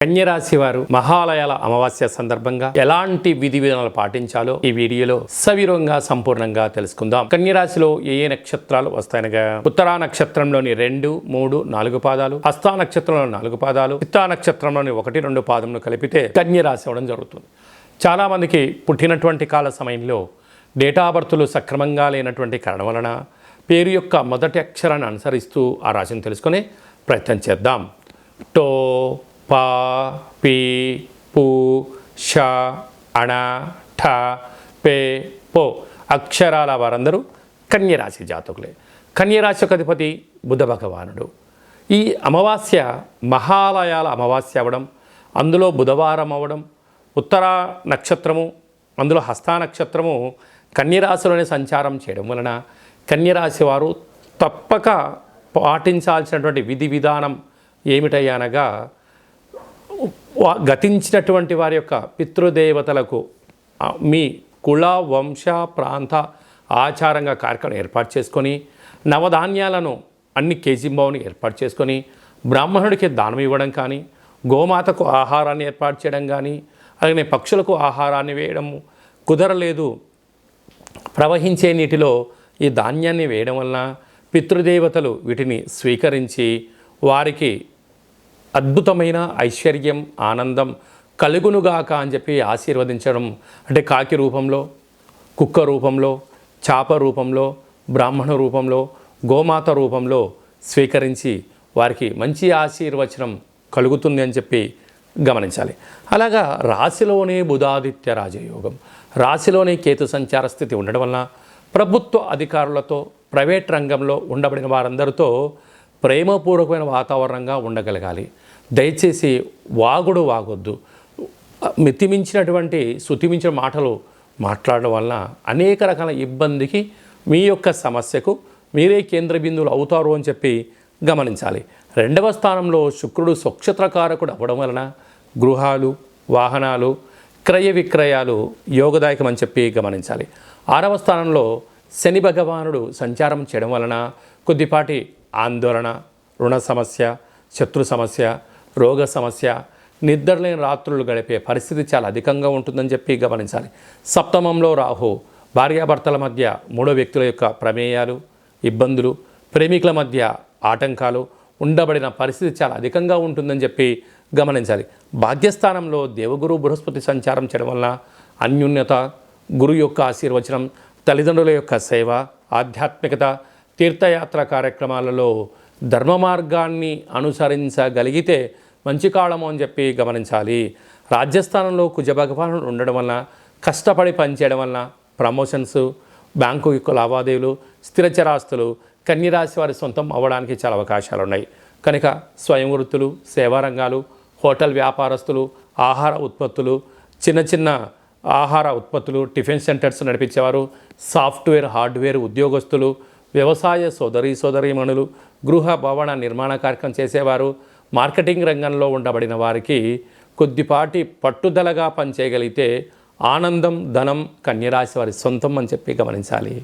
కన్యరాశి వారు మహాలయాల అమావాస్య సందర్భంగా ఎలాంటి విధి విధానాలు పాటించాలో ఈ వీడియోలో సవివరంగా సంపూర్ణంగా తెలుసుకుందాం. కన్యరాశిలో ఏ నక్షత్రాలు వస్తాయనగా ఉత్తరా నక్షత్రంలోని 2, 3, 4 పాదాలు, హస్తా నక్షత్రంలోని 4 పాదాలు, చిత్తా నక్షత్రంలోని 1, 2 పాదములు కలిపితే కన్యరాశి అవడం జరుగుతుంది. చాలా మందికి పుట్టినటువంటి కాల సమయంలో డేటా బర్తులు సక్రమంగా లేనటువంటి కారణం వలన పేరు యొక్క మొదటి అక్షరాన్ని అనుసరిస్తూ ఆ రాశిని తెలుసుకునే ప్రయత్నం చేద్దాం. టో, పా, పీ, పు, ష, అణ, ఠ, పే, పో అక్షరాల వారందరూ కన్యరాశి జాతకులే. కన్యరాశి యొక్క అధిపతి బుధ భగవానుడు. ఈ అమావాస్య మహాలయాల అమావాస్య అవ్వడం, అందులో బుధవారం అవ్వడం, ఉత్తర నక్షత్రము అందులో హస్తా నక్షత్రము కన్యరాశిలోనే సంచారం చేయడం వలన కన్యరాశి వారు తప్పక పాటించాల్సినటువంటి విధి విధానం ఏమిటయ్యానగా గతించినటువంటి వారి యొక్క పితృదేవతలకు మీ కుల వంశ ప్రాంత ఆచారంగా కార్యక్రమం ఏర్పాటు చేసుకొని నవధాన్యాలను అన్ని కేజీంబావుని ఏర్పాటు చేసుకొని బ్రాహ్మణుడికి దానం ఇవ్వడం కానీ, గోమాతకు ఆహారాన్ని ఏర్పాటు చేయడం కానీ, అలాగే పక్షులకు ఆహారాన్ని వేయడం కుదరలేదు, ప్రవహించే నీటిలో ఈ ధాన్యాన్ని వేయడం వలన పితృదేవతలు వీటిని స్వీకరించి వారికి అద్భుతమైన ఐశ్వర్యం ఆనందం కలుగునుగాక అని చెప్పి ఆశీర్వదించడం. అంటే కాకి రూపంలో, కుక్క రూపంలో, చాప రూపంలో, బ్రాహ్మణ రూపంలో, గోమాత రూపంలో స్వీకరించి వారికి మంచి ఆశీర్వచనం కలుగుతుంది అని చెప్పి గమనించాలి. అలాగా రాశిలోనే బుధాదిత్య రాజయోగం, రాశిలోనే కేతు సంచార స్థితి ఉండడం వలన ప్రభుత్వ అధికారులతో, ప్రైవేట్ రంగంలో ఉండబడిన వారందరితో ప్రేమపూర్వకమైన వాతావరణంగా ఉండగలగాలి. దయచేసి వాగొద్దు. మితిమించినటువంటి శృతిమించిన మాటలు మాట్లాడడం వలన అనేక రకాల ఇబ్బందికి, మీ యొక్క సమస్యకు మీరే కేంద్ర బిందువులు అవుతారు అని చెప్పి గమనించాలి. 2వ స్థానంలో శుక్రుడు స్వక్షత్రకారకుడు అవ్వడం వలన గృహాలు, వాహనాలు, క్రయ విక్రయాలు యోగదాయకం అని చెప్పి గమనించాలి. 6వ స్థానంలో శని భగవానుడు సంచారం చేయడం వలన కొద్దిపాటి ఆందోళన, రుణ సమస్య, శత్రు సమస్య, రోగ సమస్య, నిద్రలేని రాత్రులు గడిపే పరిస్థితి చాలా అధికంగా ఉంటుందని చెప్పి గమనించాలి. సప్తమంలో రాహు భార్యాభర్తల మధ్య 3 వ్యక్తుల యొక్క ప్రమేయాలు, ఇబ్బందులు, ప్రేమికుల మధ్య ఆటంకాలు ఉండబడిన పరిస్థితి చాలా అధికంగా ఉంటుందని చెప్పి గమనించాలి. భాగ్యస్థానంలో దేవగురు బృహస్పతి సంచారం చేయడం వలన అన్యోన్యత, గురు యొక్క ఆశీర్వచనం, తల్లిదండ్రుల యొక్క సేవ, ఆధ్యాత్మికత, తీర్థయాత్ర కార్యక్రమాలలో ధర్మ మార్గాన్ని అనుసరించగలిగితే మంచి కాలము అని చెప్పి గమనించాలి. రాజ్యస్థానంలో కుజ భగవానుడు ఉండడం వలన కష్టపడి పనిచేయడం వలన ప్రమోషన్స్, బ్యాంకు యొక్క లావాదేవీలు, స్థిరచరాస్తులు కన్యరాశి వారి సొంతం అవ్వడానికి చాలా అవకాశాలు ఉన్నాయి. కనుక స్వయం వృత్తులు, సేవా రంగాలు, హోటల్ వ్యాపారస్తులు, ఆహార ఉత్పత్తులు, చిన్న ఆహార ఉత్పత్తులు, టిఫిన్ సెంటర్స్ నడిపించేవారు, సాఫ్ట్వేర్ హార్డ్వేర్ ఉద్యోగస్తులు, వ్యవసాయ సోదరీమణులు, గృహ భవన నిర్మాణ కార్యక్రమం చేసేవారు, మార్కెటింగ్ రంగంలో ఉండబడిన వారికి కొద్దిపాటి పట్టుదలగా పనిచేయగలిగితే ఆనందం, ధనం కన్యరాశి వారి సొంతం అని చెప్పి గమనించాలి.